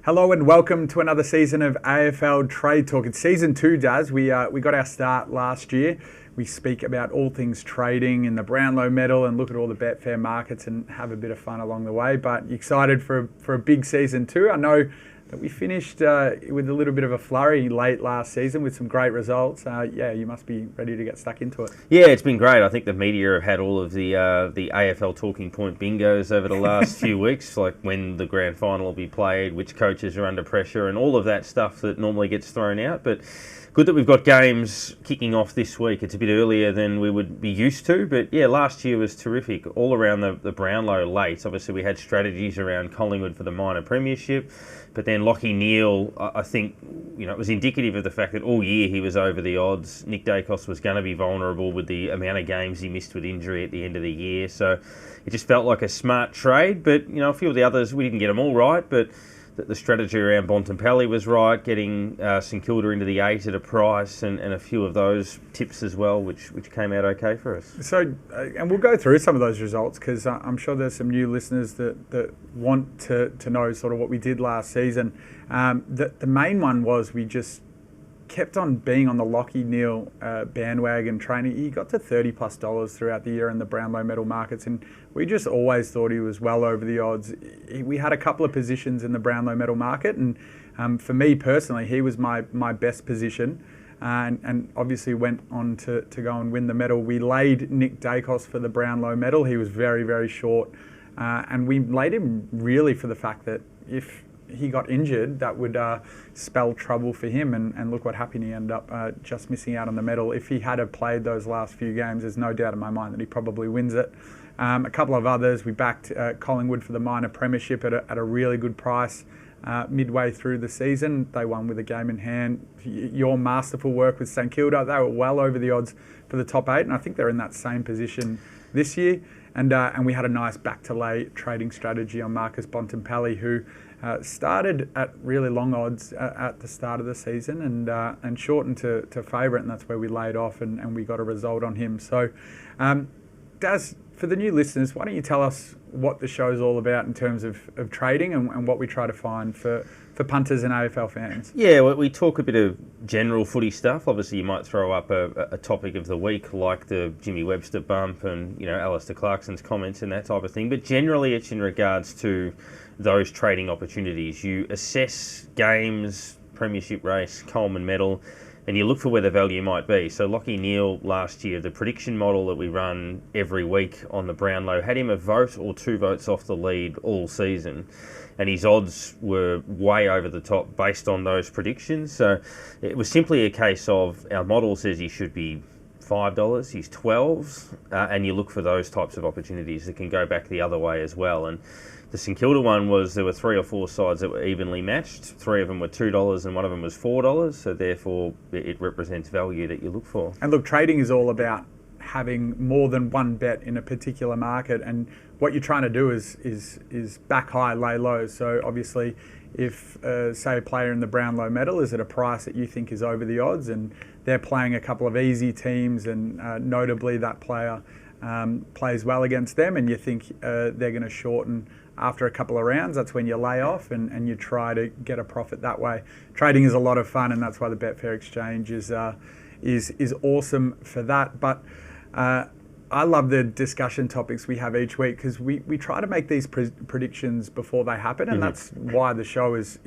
Hello and welcome to another season of AFL Trade Talk. It's season 2, Daz. We got our start last year. We speak about all things trading and the Brownlow Medal and look at all the Betfair markets and have a bit of fun along the way. But excited for a big season 2. I know that we finished with a little bit of a flurry late last season with some great results. You must be ready to get stuck into it. Yeah, it's been great. I think the media have had all of the AFL talking point bingos over the last few weeks, like when the grand final will be played, which coaches are under pressure, and all of that stuff that normally gets thrown out. But good that we've got games kicking off this week. It's a bit earlier than we would be used to, but yeah, last year was terrific. All around the Brownlow late. Obviously, we had strategies around Collingwood for the minor premiership, but then Lachie Neale, I think, it was indicative of the fact that all year he was over the odds. Nick Dacos was going to be vulnerable with the amount of games he missed with injury at the end of the year, so it just felt like a smart trade. But a few of the others, we didn't get them all right, but the strategy around Bontempelli was right, getting St Kilda into the 8 at a price, and a few of those tips as well, which came out okay for us. So, and we'll go through some of those results because I'm sure there's some new listeners that want to know sort of what we did last season. The main one was we just kept on being on the Lachie Neale bandwagon training. He got to $30+ throughout the year in the Brownlow Medal markets, and we just always thought he was well over the odds. We had a couple of positions in the Brownlow Medal market, and for me personally, he was my best position, and obviously went on to go and win the medal. We laid Nick Dacos for the Brownlow Medal. He was very, very short, and we laid him really for the fact that if he got injured, that would spell trouble for him, and look what happened. He ended up just missing out on the medal. If he had have played those last few games, there's no doubt in my mind that he probably wins it. A couple of others, we backed Collingwood for the minor premiership at a really good price midway through the season. They won with a game in hand. Your masterful work with St Kilda, they were well over the odds for the top 8, and I think they're in that same position this year. And we had a nice back-to-lay trading strategy on Marcus Bontempelli, who started at really long odds at the start of the season and shortened to favourite, and that's where we laid off and we got a result on him. So, Daz, for the new listeners, why don't you tell us what the show's all about in terms of trading and what we try to find for punters and AFL fans? Yeah, we talk a bit of general footy stuff. Obviously, you might throw up a topic of the week like the Jimmy Webster bump and Alistair Clarkson's comments and that type of thing. But generally, it's in regards to those trading opportunities. You assess games, premiership race, Coleman medal, and you look for where the value might be. So Lachie Neale last year, the prediction model that we run every week on the Brownlow had him a vote or 2 votes off the lead all season. And his odds were way over the top based on those predictions. So it was simply a case of our model says he should be $5, he's $12, and you look for those types of opportunities that can go back the other way as well. And the St Kilda one was there were 3 or 4 sides that were evenly matched. 3 of them were $2 and one of them was $4. So therefore, it represents value that you look for. And look, trading is all about having more than one bet in a particular market, and what you're trying to do is back high, lay low. So obviously, if say a player in the Brownlow Medal is at a price that you think is over the odds, and they're playing a couple of easy teams, and notably that player plays well against them, and you think they're going to shorten after a couple of rounds, that's when you lay off and you try to get a profit that way. Trading is a lot of fun, and that's why the Betfair Exchange is awesome for that. But I love the discussion topics we have each week because we try to make these predictions before they happen, and that's why the show is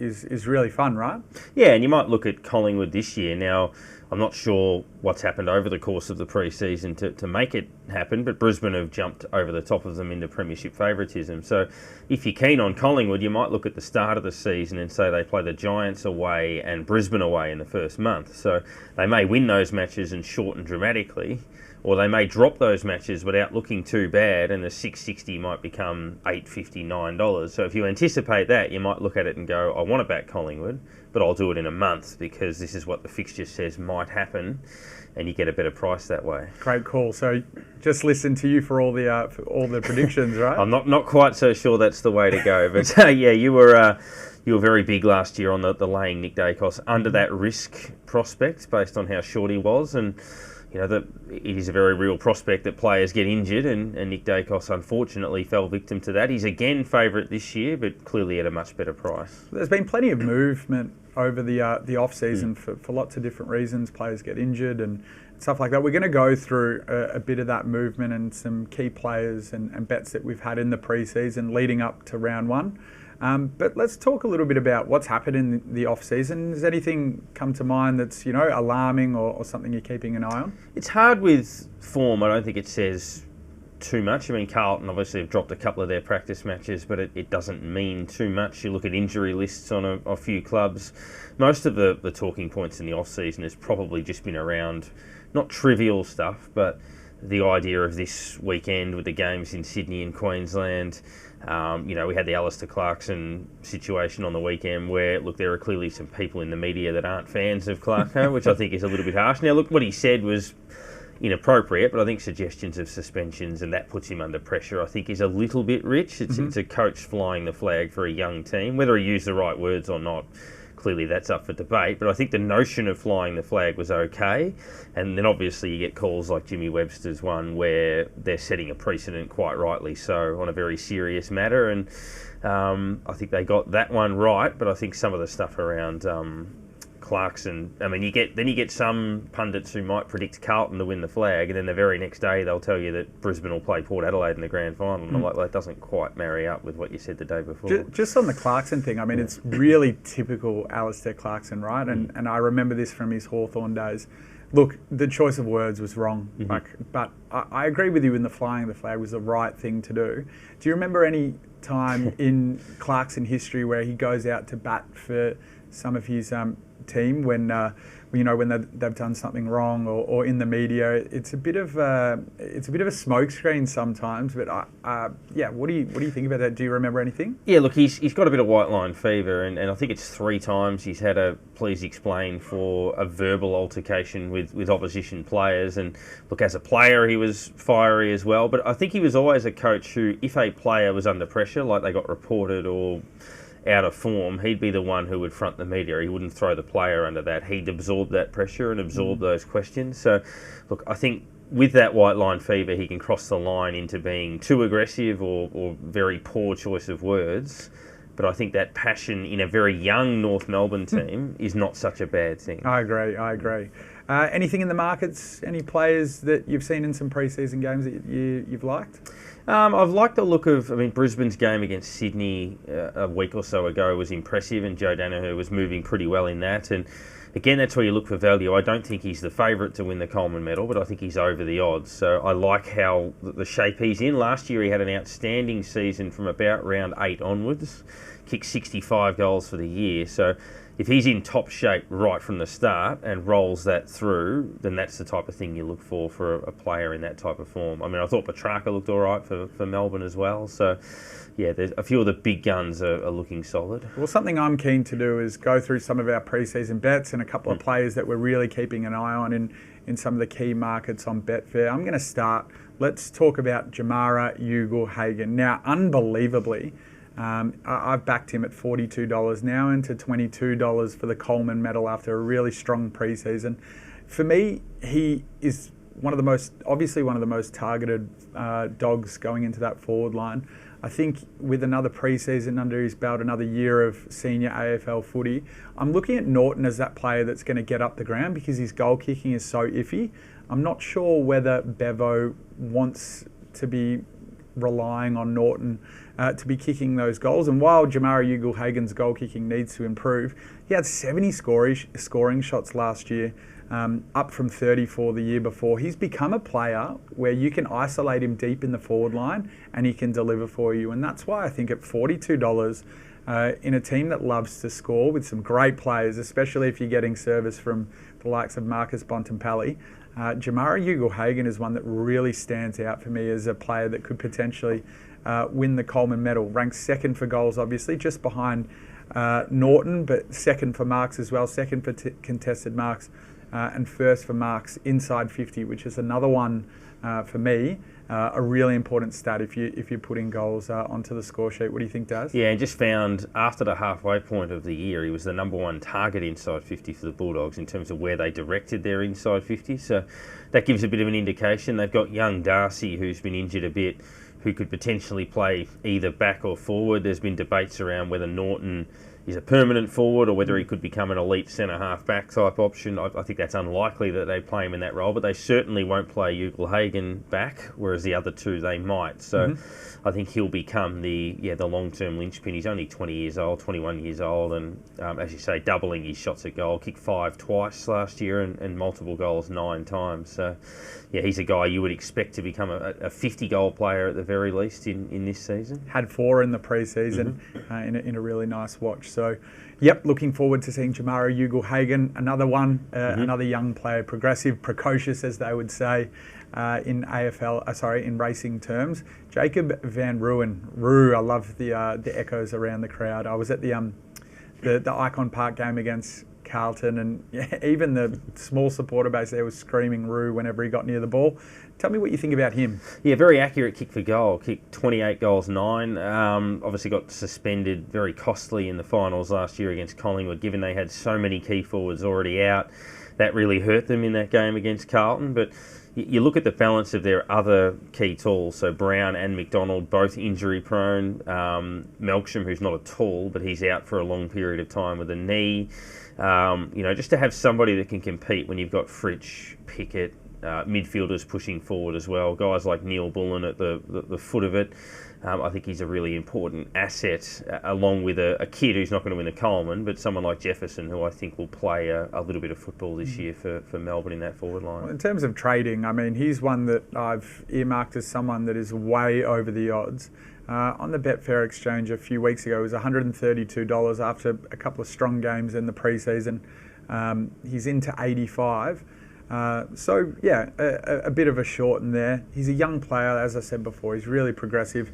really fun, right? Yeah, and you might look at Collingwood this year. Now, I'm not sure what's happened over the course of the pre-season to make it happen, but Brisbane have jumped over the top of them into premiership favouritism. So if you're keen on Collingwood, you might look at the start of the season and say they play the Giants away and Brisbane away in the first month. So they may win those matches and shorten dramatically, or they may drop those matches without looking too bad, and the $6.60 might become $8.50, $9. So if you anticipate that, you might look at it and go, I want to back Collingwood, but I'll do it in a month because this is what the fixture says might happen, and you get a better price that way. Great call. So just listen to you for all the predictions, right? I'm not quite so sure that's the way to go, but yeah, you were very big last year on the laying Nick Dacos under that risk prospect based on how short he was, and it is a very real prospect that players get injured, and Nick Dacos unfortunately fell victim to that. He's again favourite this year, but clearly at a much better price. There's been plenty of movement over the off season for lots of different reasons. Players get injured and stuff like that. We're going to go through a bit of that movement and some key players and bets that we've had in the pre-season leading up to round one. But let's talk a little bit about what's happened in the off-season. Does anything come to mind that's, alarming or something you're keeping an eye on? It's hard with form. I don't think it says too much. I mean, Carlton obviously have dropped a couple of their practice matches, but it doesn't mean too much. You look at injury lists on a few clubs. Most of the talking points in the off-season has probably just been around, not trivial stuff, but the idea of this weekend with the games in Sydney and Queensland. We had the Alistair Clarkson situation on the weekend where, look, there are clearly some people in the media that aren't fans of Clarko, which I think is a little bit harsh. Now, look, what he said was inappropriate, but I think suggestions of suspensions and that puts him under pressure, I think, is a little bit rich. It's a coach flying the flag for a young team. Whether he used the right words or not, clearly that's up for debate, but I think the notion of flying the flag was okay. And then obviously you get calls like Jimmy Webster's one where they're setting a precedent, quite rightly so, on a very serious matter. And I think they got that one right, but I think some of the stuff around Clarkson, I mean, you get some pundits who might predict Carlton to win the flag, and then the very next day they'll tell you that Brisbane will play Port Adelaide in the grand final. And I'm like, that doesn't quite marry up with what you said the day before. Just on the Clarkson thing, I mean, it's really typical Alistair Clarkson, right? And I remember this from his Hawthorn days. Look, the choice of words was wrong, but I agree with you in the flying the flag was the right thing to do. Do you remember any time in Clarkson history where he goes out to bat for some of his team when they've done something wrong or in the media? It's a bit of a smokescreen sometimes. But what do you think about that? Do you remember anything? Yeah, look, he's got a bit of white line fever, and I think it's 3 times he's had a please explain for a verbal altercation with opposition players. And look, as a player, he was fiery as well. But I think he was always a coach who, if a player was under pressure, like they got reported or out of form, he'd be the one who would front the media. He wouldn't throw the player under that. He'd absorb that pressure and absorb those questions. So, look, I think with that white line fever, he can cross the line into being too aggressive or very poor choice of words. But I think that passion in a very young North Melbourne team is not such a bad thing. I agree. Anything in the markets? Any players that you've seen in some pre-season games that you've liked? I've liked the look of, Brisbane's game against Sydney a week or so ago was impressive, and Joe Danaher was moving pretty well in that. And again, that's where you look for value. I don't think he's the favourite to win the Coleman Medal, but I think he's over the odds. So I like how the shape he's in. Last year he had an outstanding season from about round 8 onwards, kicked 65 goals for the year. So if he's in top shape right from the start and rolls that through, then that's the type of thing you look for a player in that type of form. I thought Petrarca looked all right for Melbourne as well. So, yeah, there's a few of the big guns are looking solid. Well, something I'm keen to do is go through some of our pre-season bets and a couple of players that we're really keeping an eye on in some of the key markets on Betfair. I'm going to start. Let's talk about Jamarra Ugle-Hagan. Now, unbelievably, I've backed him at $42 now into $22 for the Coleman Medal after a really strong preseason. For me, he is one of the most targeted dogs going into that forward line. I think with another preseason under his belt, another year of senior AFL footy, I'm looking at Norton as that player that's going to get up the ground because his goal kicking is so iffy. I'm not sure whether Bevo wants to be relying on Norton to be kicking those goals. And while Jamarra Ugle-Hagan's goal kicking needs to improve, he had 70 scoring shots last year, up from 34 the year before. He's become a player where you can isolate him deep in the forward line and he can deliver for you. And that's why I think at $42 in a team that loves to score with some great players, especially if you're getting service from the likes of Marcus Bontempelli, Jamarra Ugle-Hagan is one that really stands out for me as a player that could potentially win the Coleman Medal. Ranks second for goals, obviously, just behind Norton, but second for marks as well, second for contested marks, and first for marks inside 50, which is another one for me. a really important stat if you're putting goals onto the score sheet. What do you think, Daz? Yeah, and just found after the halfway point of the year, he was the number one target inside 50 for the Bulldogs in terms of where they directed their inside 50. So that gives a bit of an indication. They've got young Darcy, who's been injured a bit, who could potentially play either back or forward. There's been debates around whether Norton is a permanent forward or whether he could become an elite centre-half back type option. I think that's unlikely that they play him in that role, but they certainly won't play Ugle-Hagan back, whereas the other two they might. So I think he'll become the long-term linchpin. He's only 20 years old, 21 years old, and as you say, doubling his shots at goal. Kicked 5 twice last year and multiple goals 9 times. So yeah, he's a guy you would expect to become a 50-goal player at the very least in this season. Had 4 in the pre-season in a really nice watch. So, yep, looking forward to seeing Jamarra Ugle-Hagan, another one, another young player, progressive, precocious, as they would say in AFL, in racing terms. Jacob van Rooyen. I love the echoes around the crowd. I was at the Icon Park game against Carlton, and even the small supporter base there was screaming Roo whenever he got near the ball. Tell me what you think about him. Yeah, very accurate kick for goal. Kicked 28 goals, 9. Obviously got suspended, very costly in the finals last year against Collingwood, given they had so many key forwards already out. That really hurt them in that game against Carlton. But you look at the balance of their other key tools, so Brown and McDonald, both injury prone. Melksham, who's not a tall, but he's out for a long period of time with a knee. Just to have somebody that can compete when you've got Fritsch, Pickett, midfielders pushing forward as well, guys like Neil Bullen at the foot of it. I think he's a really important asset, along with a kid who's not going to win the Coleman, but someone like Jefferson, who I think will play a little bit of football this year for Melbourne in that forward line. Well, in terms of trading, I mean, he's one that I've earmarked as someone that is way over the odds. On the Betfair Exchange a few weeks ago, it was $132 after a couple of strong games in the pre-season. He's into 85. A bit of a short in there. He's a young player, as I said before. He's really progressive.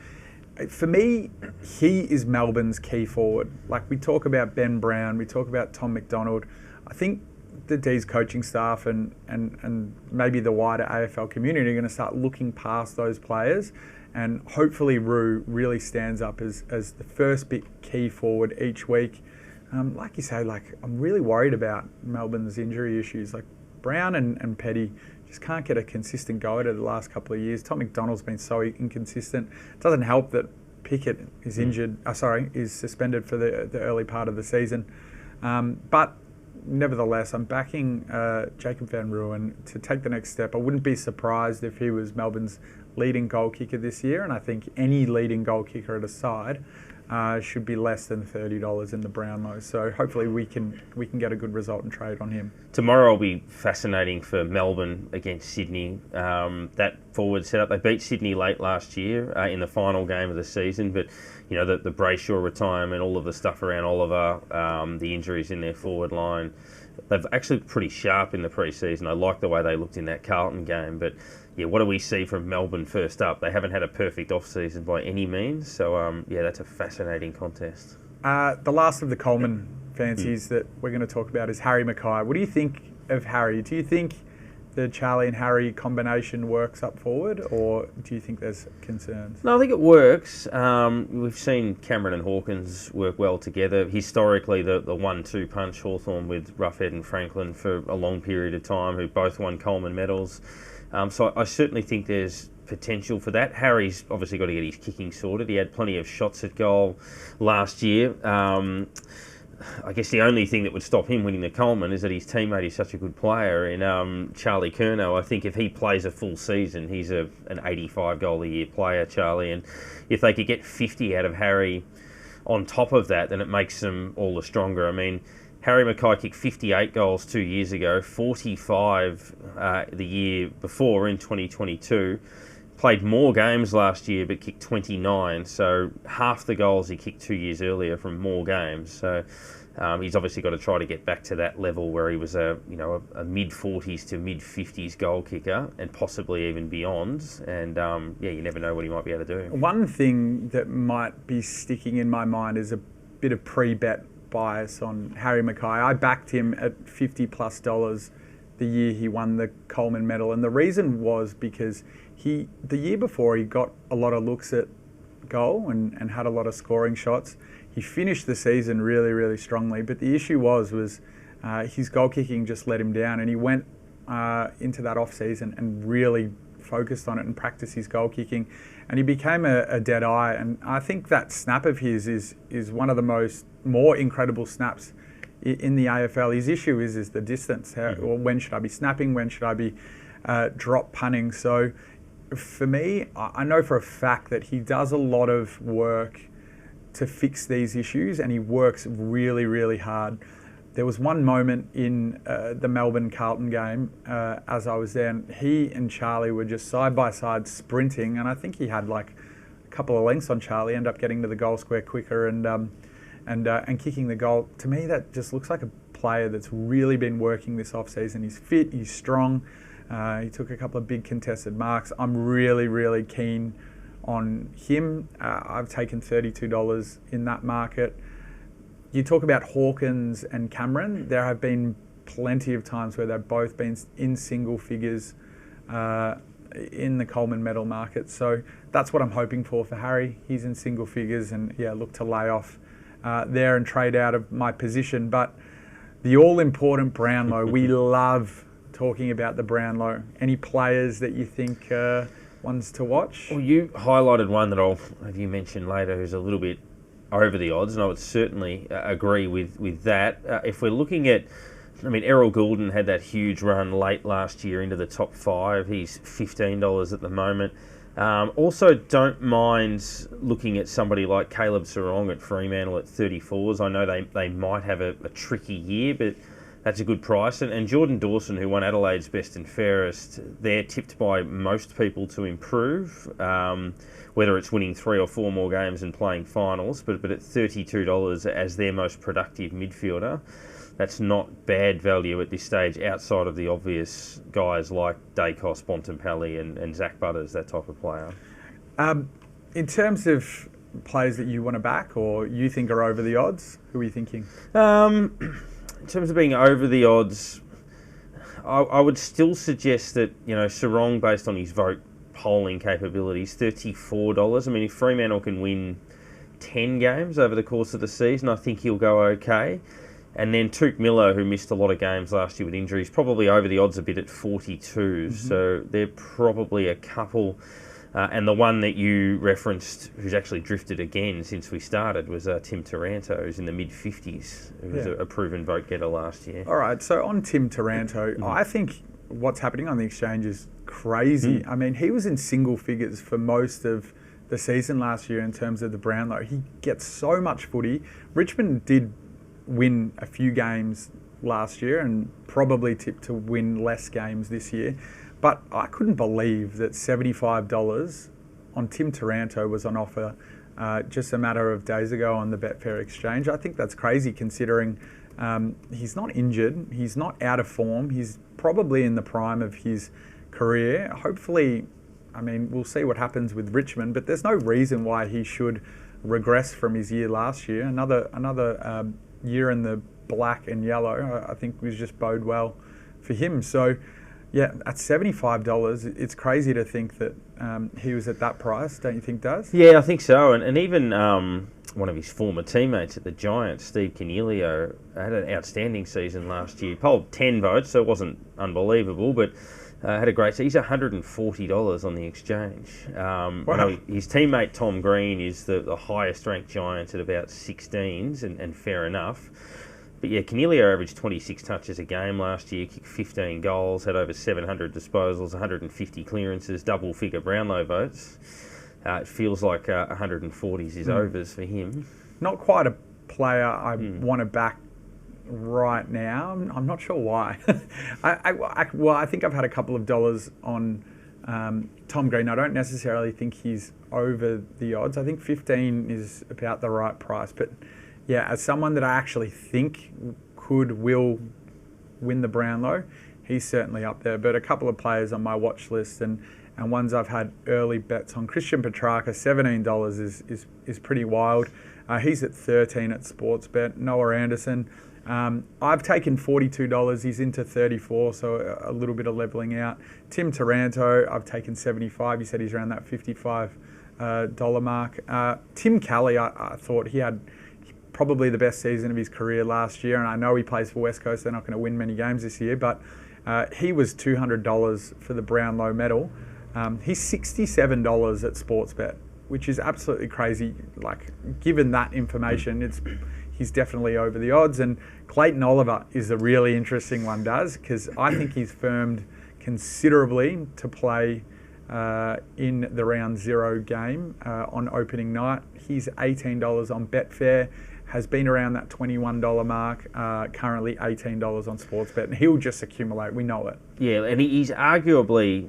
For me, he is Melbourne's key forward. Like, we talk about Ben Brown, we talk about Tom McDonald. I think the D's coaching staff and maybe the wider AFL community are going to start looking past those players, and hopefully Roo really stands up as the first big key forward each week. Like you say, I'm really worried about Melbourne's injury issues. Like, Brown and Petty just can't get a consistent go at it the last couple of years. Tom McDonald's been so inconsistent. It doesn't help that Pickett is is suspended for the early part of the season. But nevertheless, I'm backing Jacob van Rooyen to take the next step. I wouldn't be surprised if he was Melbourne's leading goal kicker this year, and I think any leading goal kicker at a side should be less than $30 in the Brownlow. So hopefully we can get a good result and trade on him. Tomorrow will be fascinating for Melbourne against Sydney. That forward setup, they beat Sydney late last year in the final game of the season, but the Brayshaw retirement, all of the stuff around Oliver, the injuries in their forward line, they've actually pretty sharp in the pre-season. I like the way they looked in that Carlton game, but yeah, what do we see from Melbourne first up? They haven't had a perfect off-season by any means, so that's a fascinating contest. The last of the Coleman fancies that we're going to talk about is Harry Mackay. What do you think of Harry? Do you think the Charlie and Harry combination works up forward, or do you think there's concerns? No, I think it works. We've seen Cameron and Hawkins work well together. Historically, the 1-2 punch, Hawthorn with Roughead and Franklin for a long period of time, who both won Coleman medals. So I certainly think there's potential for that. Harry's obviously got to get his kicking sorted. He had plenty of shots at goal last year. I guess the only thing that would stop him winning the Coleman is that his teammate is such a good player in Charlie Curnow. I think if he plays a full season, he's an 85-goal-a-year player, Charlie. And if they could get 50 out of Harry on top of that, then it makes them all the stronger. I mean, Harry Mackay kicked 58 goals 2 years ago, 45 the year before in 2022. Played more games last year, but kicked 29. So half the goals he kicked 2 years earlier from more games. So he's obviously got to try to get back to that level where he was a mid-40s to mid-50s goal kicker, and possibly even beyond. And you never know what he might be able to do. One thing that might be sticking in my mind is a bit of pre-bet bias on Harry Mackay. I backed him at $50+ the year he won the Coleman Medal. And the reason was because the year before he got a lot of looks at goal and had a lot of scoring shots. He finished the season really, really strongly, but the issue was his goal kicking just let him down, and he went into that off season and really focused on it and practiced his goal kicking, and he became a dead eye. And I think that snap of his is one of the more incredible snaps in the AFL. His issue is the distance. When should I be snapping? When should I be drop punting? So for me, I know for a fact that he does a lot of work to fix these issues, and he works really, really hard. There was one moment in the Melbourne-Carlton game as I was there, and he and Charlie were just side by side sprinting, and I think he had like a couple of lengths on Charlie, ended up getting to the goal square quicker and kicking the goal. To me, that just looks like a player that's really been working this off-season. He's fit, he's strong, he took a couple of big contested marks. I'm really, really keen on him. I've taken $32 in that market. You talk about Hawkins and Cameron. There have been plenty of times where they've both been in single figures in the Coleman Medal market. So that's what I'm hoping for Harry. He's in single figures, and look to lay off there and trade out of my position. But the all-important Brownlow, we love talking about the Brownlow. Any players that you think ones to watch? Well, you highlighted one that I'll have you mention later, who's a little bit over the odds, and I would certainly agree with that. If we're looking at, Errol Goulden had that huge run late last year into the top 5. He's $15 at the moment. Also, don't mind looking at somebody like Caleb Sarong at Fremantle at 34s. I know they might have a tricky year, but that's a good price. And Jordan Dawson, who won Adelaide's Best and Fairest, they're tipped by most people to improve, whether it's winning 3 or 4 more games and playing finals. But at $32 as their most productive midfielder, that's not bad value at this stage outside of the obvious guys like Dacos, Bontempelli and Zach Butters, that type of player. In terms of players that you want to back or you think are over the odds, who are you thinking? In terms of being over the odds, I would still suggest that, Sarong, based on his vote polling capabilities, $34. If Fremantle can win 10 games over the course of the season, I think he'll go okay. And then Tuke Miller, who missed a lot of games last year with injuries, probably over the odds a bit at 42. So they're probably a couple. And the one that you referenced, who's actually drifted again since we started, was Tim Taranto, who's in the mid-50s, who was a proven vote-getter last year. All right, so on Tim Taranto, I think what's happening on the exchange is crazy. He was in single figures for most of the season last year in terms of the Brownlow. He gets so much footy. Richmond did win a few games last year and probably tipped to win less games this year. But I couldn't believe that $75 on Tim Taranto was on offer just a matter of days ago on the Betfair Exchange. I think that's crazy considering he's not injured, he's not out of form, he's probably in the prime of his career. Hopefully, we'll see what happens with Richmond, but there's no reason why he should regress from his year last year. Another year in the black and yellow, I think was just bode well for him. So, yeah, at $75, it's crazy to think that he was at that price, don't you think, Daz? Yeah, I think so. And even one of his former teammates at the Giants, Steve Cornelio, had an outstanding season last year. Polled 10 votes, so it wasn't unbelievable, but had a great season. He's $140 on the exchange. Wow. His teammate Tom Green is the highest ranked Giant at about 16s, and fair enough. But yeah, Cornelio averaged 26 touches a game last year, kicked 15 goals, had over 700 disposals, 150 clearances, double-figure Brownlow votes. It feels like 140s is overs for him. Not quite a player I want to back right now. I'm not sure why. I think I've had a couple of dollars on Tom Green. I don't necessarily think he's over the odds. I think 15 is about the right price, but yeah, as someone that I actually think will win the Brownlow, he's certainly up there. But a couple of players on my watch list and ones I've had early bets on. Christian Petrarca, $17 is pretty wild. He's at 13 at Sportsbet. Noah Anderson, I've taken $42. He's into 34, so a little bit of levelling out. Tim Taranto, I've taken 75. He said he's around that $55 mark. Tim Kelly, I thought he had probably the best season of his career last year, and I know he plays for West Coast. They're not going to win many games this year, but he was $200 for the Brownlow Medal. He's $67 at Sportsbet, which is absolutely crazy. Like, given that information, he's definitely over the odds. And Clayton Oliver is a really interesting one, because I think he's firmed considerably to play in the round 0 game on opening night. He's $18 on Betfair, has been around that $21 mark, currently $18 on Sportsbet, and he'll just accumulate, we know it. Yeah, and he's arguably,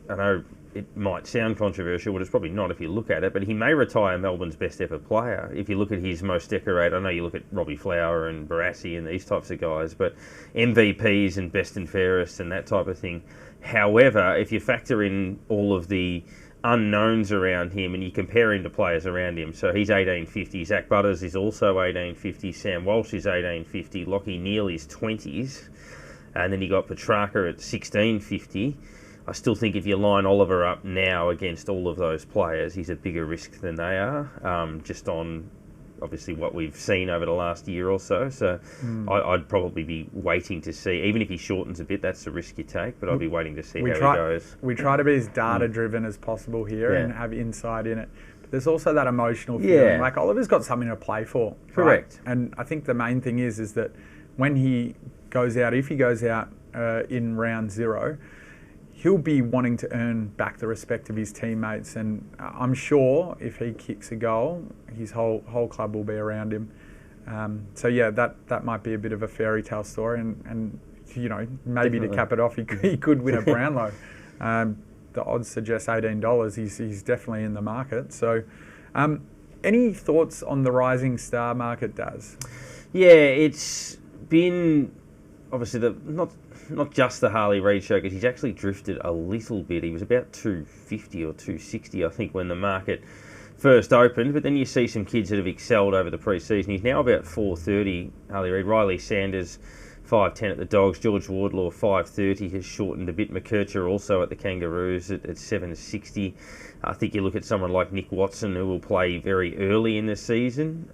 I know it might sound controversial, but it's probably not if you look at it, but he may retire Melbourne's best ever player. If you look at his most decorated, I know you look at Robbie Flower and Barassi and these types of guys, but MVPs and best and fairest and that type of thing. However, if you factor in all of the unknowns around him and you compare him to players around him, so he's 1850, Zach Butters is also 1850, Sam Walsh is 1850, Lockie Neal is 20s, and then you got Petrarca at 1650. I still think if you line Oliver up now against all of those players, he's a bigger risk than they are, just on obviously what we've seen over the last year or so. So I'd probably be waiting to see, even if he shortens a bit, that's the risk you take, but I'd be waiting to see how he goes. We try to be as data-driven as possible here and have insight in it. But there's also that emotional feeling. Like, Oliver's got something to play for. Correct. Right? And I think the main thing is that when he goes out, if he goes out in round 0, he'll be wanting to earn back the respect of his teammates, and I'm sure if he kicks a goal, his whole club will be around him. So yeah, that might be a bit of a fairy tale story, and you know, maybe definitely. To cap it off, he could win a Brownlow. The odds suggest $18. He's definitely in the market. So, any thoughts on the rising star market, Daz? Yeah, it's been obviously not just the Harley Reid show, because he's actually drifted a little bit. He was about 250 or 260, I think, when the market first opened. But then you see some kids that have excelled over the pre-season. He's now about 430, Harley Reid. Riley Sanders, 510 at the Dogs. George Wardlaw, 530, has shortened a bit. McKercher also at the Kangaroos at 760. I think you look at someone like Nick Watson, who will play very early in the season.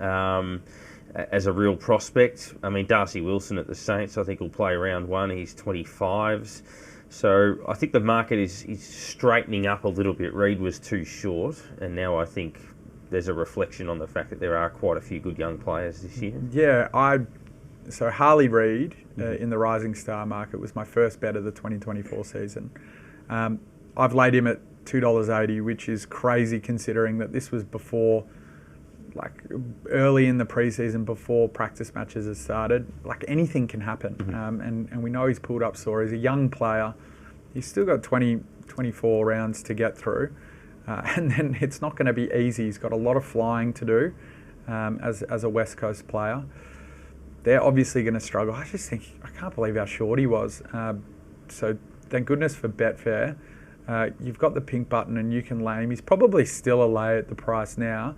As a real prospect. I mean, Darcy Wilson at the Saints, I think, will play round 1. He's 25s. So I think the market is straightening up a little bit. Reid was too short, and now I think there's a reflection on the fact that there are quite a few good young players this year. Yeah, so Harley Reid in the rising star market was my first bet of the 2024 season. I've laid him at $2.80, which is crazy considering that this was before, like, early in the preseason, before practice matches have started. Like, anything can happen. And we know he's pulled up sore. He's a young player. He's still got 24 rounds to get through. And then it's not going to be easy. He's got a lot of flying to do as a West Coast player. They're obviously going to struggle. I just think, I can't believe how short he was. So thank goodness for Betfair. You've got the pink button and you can lay him. He's probably still a lay at the price now.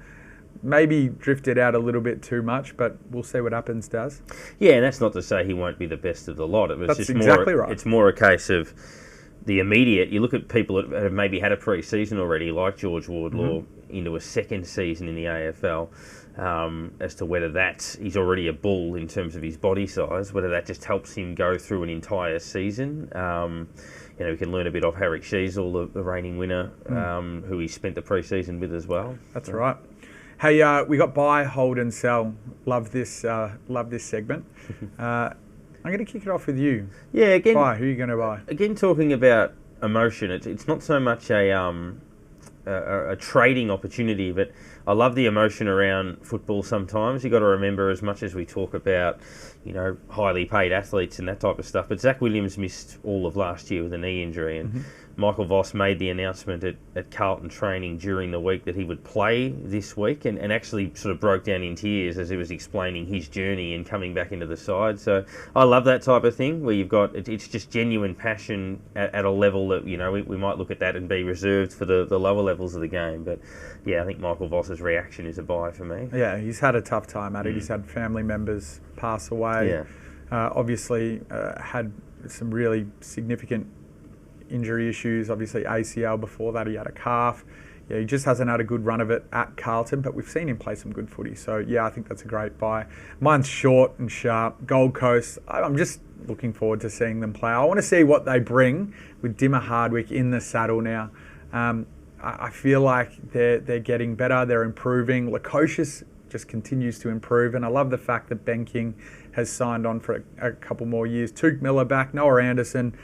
Maybe drifted out a little bit too much, but we'll see what happens, Daz. Yeah, and that's not to say he won't be the best of the lot. That's just exactly right. It's more a case of the immediate. You look at people that have maybe had a pre-season already, like George Wardlaw, into a second season in the AFL, as to whether he's already a bull in terms of his body size, whether that just helps him go through an entire season. We can learn a bit off Harry Sheasel, the reigning winner, who he spent the pre-season with as well. That's right. Hey, we got buy, hold, and sell. Love this segment. I'm going to kick it off with you. Yeah, again. Buy. Who are you going to buy? Again, talking about emotion, it's not so much a trading opportunity, but I love the emotion around football sometimes. You've got to remember, as much as we talk about, highly paid athletes and that type of stuff, but Zach Williams missed all of last year with a knee injury, and Michael Voss made the announcement at Carlton training during the week that he would play this week, and actually sort of broke down in tears as he was explaining his journey and coming back into the side. So I love that type of thing where you've got, it's just genuine passion at a level that, you know, we might look at that and be reserved for the lower levels of the game. But yeah, I think Michael Voss's reaction is a buy for me. Yeah, he's had a tough time at it. He's had family members pass away. Yeah. Obviously had some really significant injury issues, obviously ACL. Before that he had a calf. Yeah, he just hasn't had a good run of it at Carlton, but we've seen him play some good footy. So yeah, I think that's a great buy. Mine's short and sharp. Gold Coast, I'm just looking forward to seeing them play. I want to see what they bring with Dimmer Hardwick in the saddle now. I feel like they're getting better, they're improving. Lukosius just continues to improve, and I love the fact that Ben King has signed on for a couple more years. Tuke Miller back, Noah Anderson,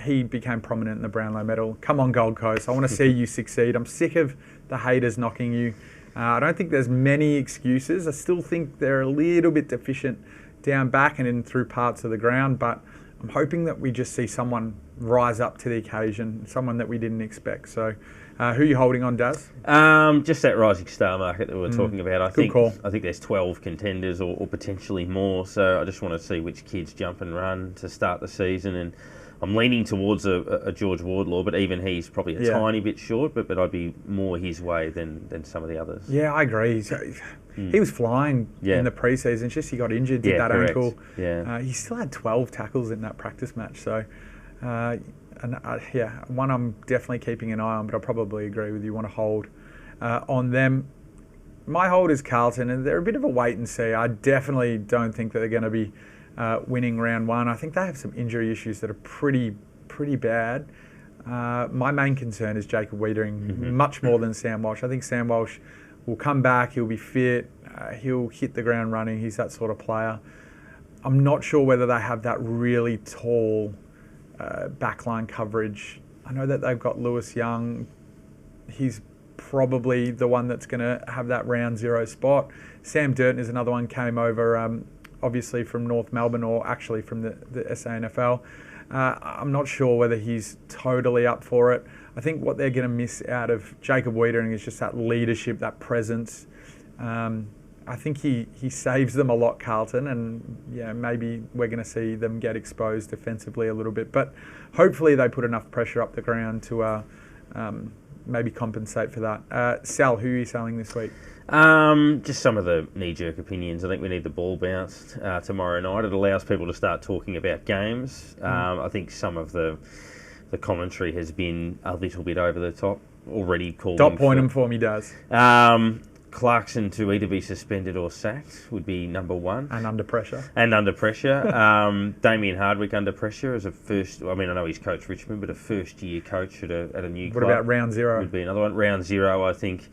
he became prominent in the Brownlow Medal. Come on, Gold Coast, I want to see you succeed. I'm sick of the haters knocking you. I don't think there's many excuses. I still think they're a little bit deficient down back and in through parts of the ground, but I'm hoping that we just see someone rise up to the occasion, someone that we didn't expect. So who are you holding on, Daz? Just that rising star market that we were talking about. I think there's 12 contenders or potentially more. So I just want to see which kids jump and run to start the season. And I'm leaning towards a George Wardlaw, but even he's probably a tiny bit short. But I'd be more his way than some of the others. Yeah, I agree. He was flying in the preseason. It's just he got injured, did that correct. Ankle. Yeah, he still had 12 tackles in that practice match. So. One I'm definitely keeping an eye on, but I probably agree with you. Want to hold on them. My hold is Carlton, and they're a bit of a wait and see. I definitely don't think that they're going to be winning round one. I think they have some injury issues that are pretty bad. My main concern is Jacob Wiedering, much more than Sam Walsh. I think Sam Walsh will come back, he'll be fit, he'll hit the ground running. He's that sort of player. I'm not sure whether they have that really tall backline coverage. I know that they've got Lewis Young. He's probably the one that's going to have that round zero spot. Sam Durton is another one, came over obviously from North Melbourne, or actually from the SANFL. I'm not sure whether he's totally up for it. I think what they're going to miss out of Jacob Wiedering is just that leadership, that presence. I think he saves them a lot, Carlton, and yeah, maybe we're going to see them get exposed defensively a little bit. But hopefully they put enough pressure up the ground to maybe compensate for that. Sal, who are you selling this week? Just some of the knee-jerk opinions. I think we need the ball bounced tomorrow night. It allows people to start talking about games. I think some of the commentary has been a little bit over the top. Already called. Dot point him for me, Daz. Clarkson to either be suspended or sacked would be number one. And under pressure. Damien Hardwick under pressure as a first. I mean, I know he's coached Richmond, but a first-year coach at a new club. What about round zero? Would be another one. Round zero, I think.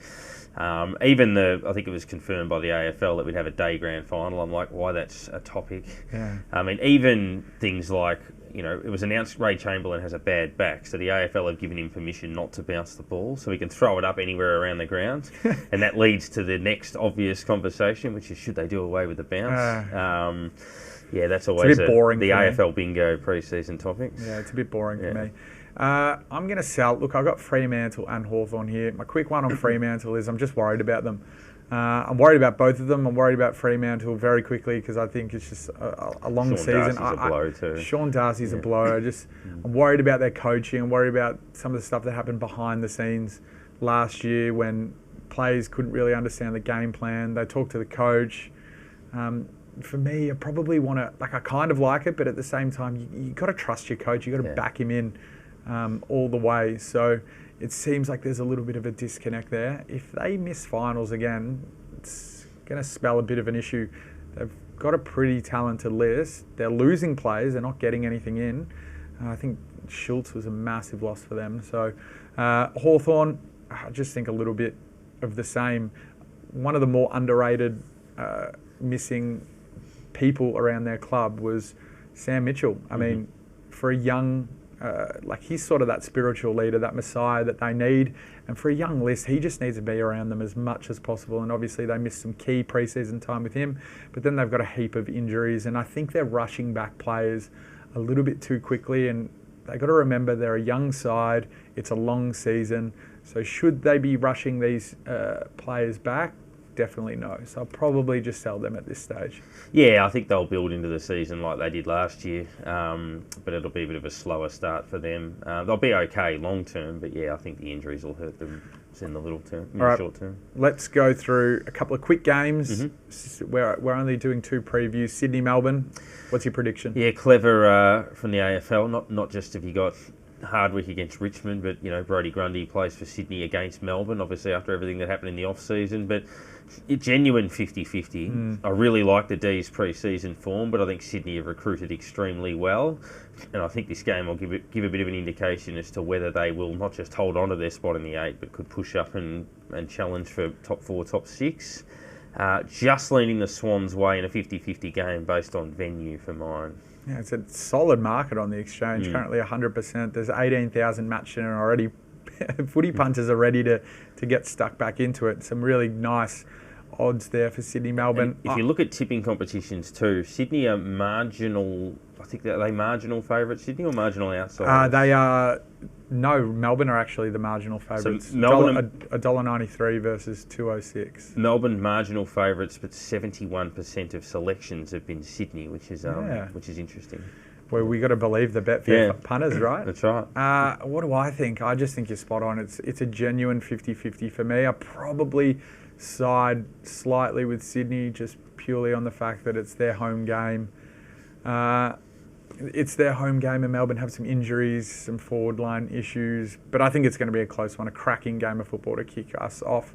I think it was confirmed by the AFL that we'd have a day grand final. I'm like, why that's a topic? Yeah. I mean, even things like, you know, it was announced Ray Chamberlain has a bad back, so the AFL have given him permission not to bounce the ball, so he can throw it up anywhere around the ground, and that leads to the next obvious conversation, which is should they do away with the bounce? That's always a bit boring the AFL bingo pre-season topic. Yeah, it's a bit boring for me. I'm going to sell. Look, I've got Fremantle and Hawthorn here. My quick one on Fremantle is I'm just worried about them. I'm worried about both of them. I'm worried about Fremantle very quickly because I think it's just a long season. Darcy's a blow too. Sean Darcy's a blow. I'm worried about their coaching. I'm worried about some of the stuff that happened behind the scenes last year when players couldn't really understand the game plan. They talked to the coach. For me, I probably want to, I kind of like it, but at the same time, you got to trust your coach. You got to back him in all the way. So it seems like there's a little bit of a disconnect there. If they miss finals again, it's going to spell a bit of an issue. They've got a pretty talented list. They're losing players. They're not getting anything in. I think Schultz was a massive loss for them. So Hawthorn, I just think a little bit of the same. One of the more underrated missing people around their club was Sam Mitchell. I mean, for a young... he's sort of that spiritual leader, that messiah that they need. And for a young list, he just needs to be around them as much as possible. And obviously they missed some key preseason time with him, but then they've got a heap of injuries. And I think they're rushing back players a little bit too quickly. And they got to remember they're a young side. It's a long season. So should they be rushing these players back? Definitely no. So I'll probably just sell them at this stage. Yeah, I think they'll build into the season like they did last year, but it'll be a bit of a slower start for them. They'll be okay long term, but yeah, I think the injuries will hurt them in the short term. Let's go through a couple of quick games. We're only doing 2 previews. Sydney, Melbourne. What's your prediction? Yeah, clever from the AFL. Not just if you got Hardwick against Richmond, but Brodie Grundy plays for Sydney against Melbourne, obviously after everything that happened in the off-season, but genuine 50-50. I really like the D's pre-season form, but I think Sydney have recruited extremely well, and I think this game will give a bit of an indication as to whether they will not just hold on to their spot in the 8, but could push up and challenge for top 4, top 6. Just leaning the Swans' way in a 50-50 game based on venue for mine. Yeah, it's a solid market on the exchange, currently 100%. There's 18,000 matched in and already. Footy punters are ready to get stuck back into it. Some really nice odds there for Sydney, Melbourne. And if you look at tipping competitions too, Sydney are marginal. I think are they marginal favourites, Sydney, or marginal outsiders? They are. No, Melbourne are actually the marginal favourites. So Melbourne $1.93 versus 2.06. Melbourne marginal favourites, but 71% of selections have been Sydney, which is interesting. Well, we got to believe the Betfair punters, right? That's right. What do I think? I just think you're spot on. It's a genuine 50-50 for me. I probably side slightly with Sydney, just purely on the fact that it's their home game. It's their home game, and Melbourne have some injuries, some forward line issues. But I think it's going to be a close one, a cracking game of football to kick us off.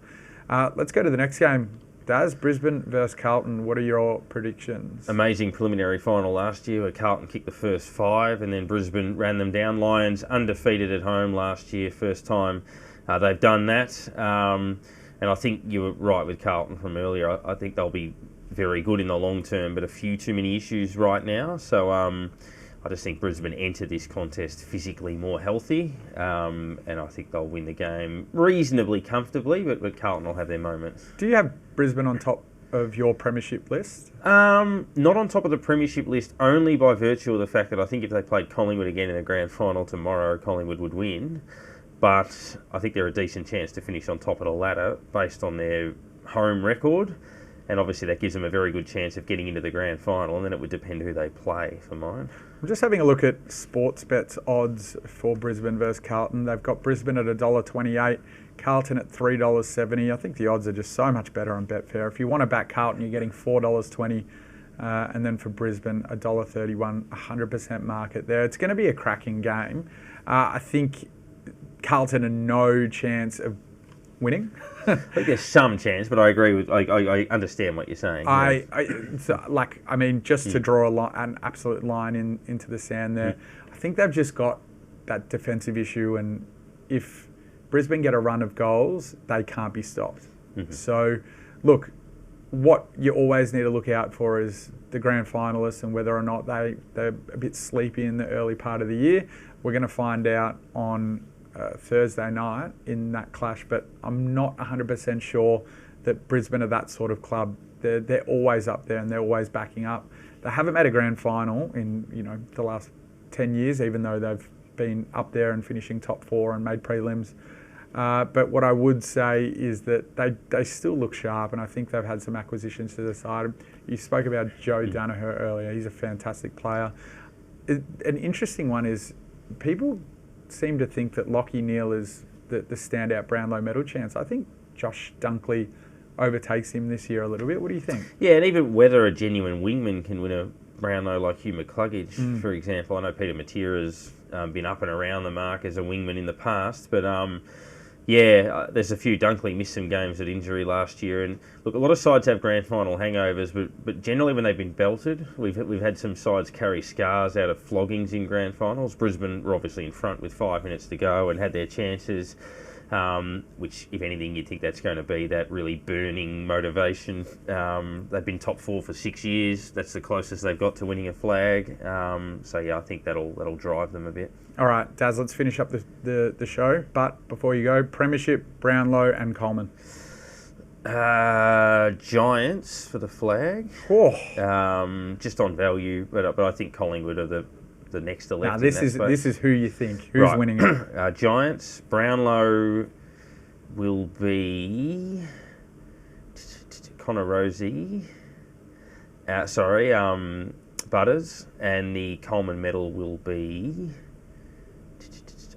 Let's go to the next game. Daz, Brisbane versus Carlton. What are your predictions? Amazing preliminary final last year where Carlton kicked the first 5 and then Brisbane ran them down. Lions undefeated at home last year, first time they've done that. And I think you were right with Carlton from earlier. I think they'll be very good in the long term, but a few too many issues right now. So I just think Brisbane enter this contest physically more healthy, and I think they'll win the game reasonably comfortably, but Carlton will have their moments. Do you have Brisbane on top of your premiership list? Not on top of the premiership list, only by virtue of the fact that I think if they played Collingwood again in a grand final tomorrow, Collingwood would win. But I think they're a decent chance to finish on top of the ladder based on their home record. And obviously that gives them a very good chance of getting into the grand final, and then it would depend who they play for mine. I'm just having a look at Sportsbet's odds for Brisbane versus Carlton. They've got Brisbane at $1.28, Carlton at $3.70. I think the odds are just so much better on Betfair. If you want to back Carlton, you're getting $4.20. And then for Brisbane, $1.31, 100% market there. It's going to be a cracking game. I think Carlton are no chance of winning. I think there's some chance, but I agree with. I understand what you're saying. Just to draw an absolute line into the sand there, I think they've just got that defensive issue, and if Brisbane get a run of goals, they can't be stopped. So, look, what you always need to look out for is the grand finalists and whether or not they're a bit sleepy in the early part of the year. We're going to find out on Thursday night in that clash, but I'm not 100% sure that Brisbane are that sort of club. They're always up there and they're always backing up. They haven't made a grand final in the last 10 years, even though they've been up there and finishing top 4 and made prelims. But what I would say is that they still look sharp, and I think they've had some acquisitions to the side. You spoke about Joe Danaher earlier. He's a fantastic player. An interesting one is people seem to think that Lachie Neale is the standout Brownlow Medal chance. I think Josh Dunkley overtakes him this year a little bit. What do you think? Yeah, and even whether a genuine wingman can win a Brownlow like Hugh McCluggage, for example. I know Peter Matera's been up and around the mark as a wingman in the past, but there's a few. Dunkley missed some games at injury last year, and look, a lot of sides have grand final hangovers, but generally when they've been belted, we've had some sides carry scars out of floggings in grand finals. Brisbane were obviously in front with 5 minutes to go and had their chances, which, if anything, you'd think that's going to be that really burning motivation. They've been top 4 for 6 years. That's the closest they've got to winning a flag. I think that'll drive them a bit. All right, Daz, let's finish up the show. But before you go, Premiership, Brownlow and Coleman. Giants for the flag. Just on value, but I think Collingwood are the the next elect. Now, this is who you think. Who's winning it? Giants. Brownlow will be Connor Rosie. Butters. And the Coleman Medal will be...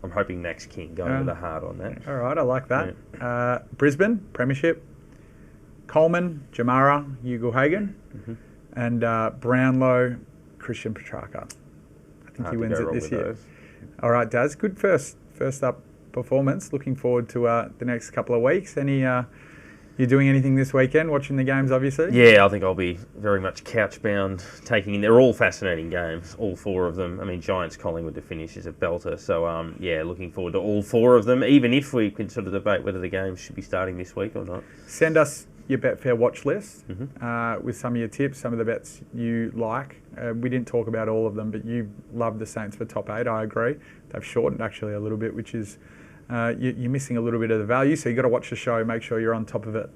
I'm hoping Max King, going to the heart on that. All right, I like that. Yeah. Brisbane, Premiership. Coleman, Jamara, Ugle-Hagan. Mm-hmm. And Brownlow, Christian Petrarca. I think he wins it this year. Those. All right, Daz, good first up performance. Looking forward to the next couple of weeks. You doing anything this weekend? Watching the games, obviously? Yeah, I think I'll be very much couch-bound, taking in... They're all fascinating games, all four of them. I mean, Giants-Collingwood to finish is a belter. So, looking forward to all four of them, even if we can sort of debate whether the games should be starting this week or not. Send us your Betfair watch list with some of your tips, some of the bets you like. We didn't talk about all of them, but you love the Saints for top 8. I agree. They've shortened actually a little bit, which is... you're missing a little bit of the value, so you've got to watch the show, make sure you're on top of it.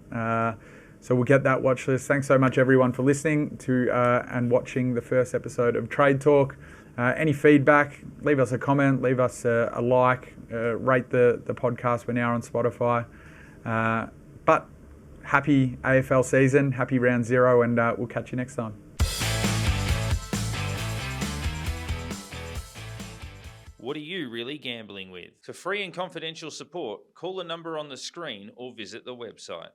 So we'll get that watch list. Thanks so much, everyone, for listening to and watching the first episode of Trade Talk. Any feedback, leave us a comment, leave us a like, rate the podcast. We're now on Spotify. But happy AFL season, happy round 0, and we'll catch you next time. What are you really gambling with? For free and confidential support, call the number on the screen or visit the website.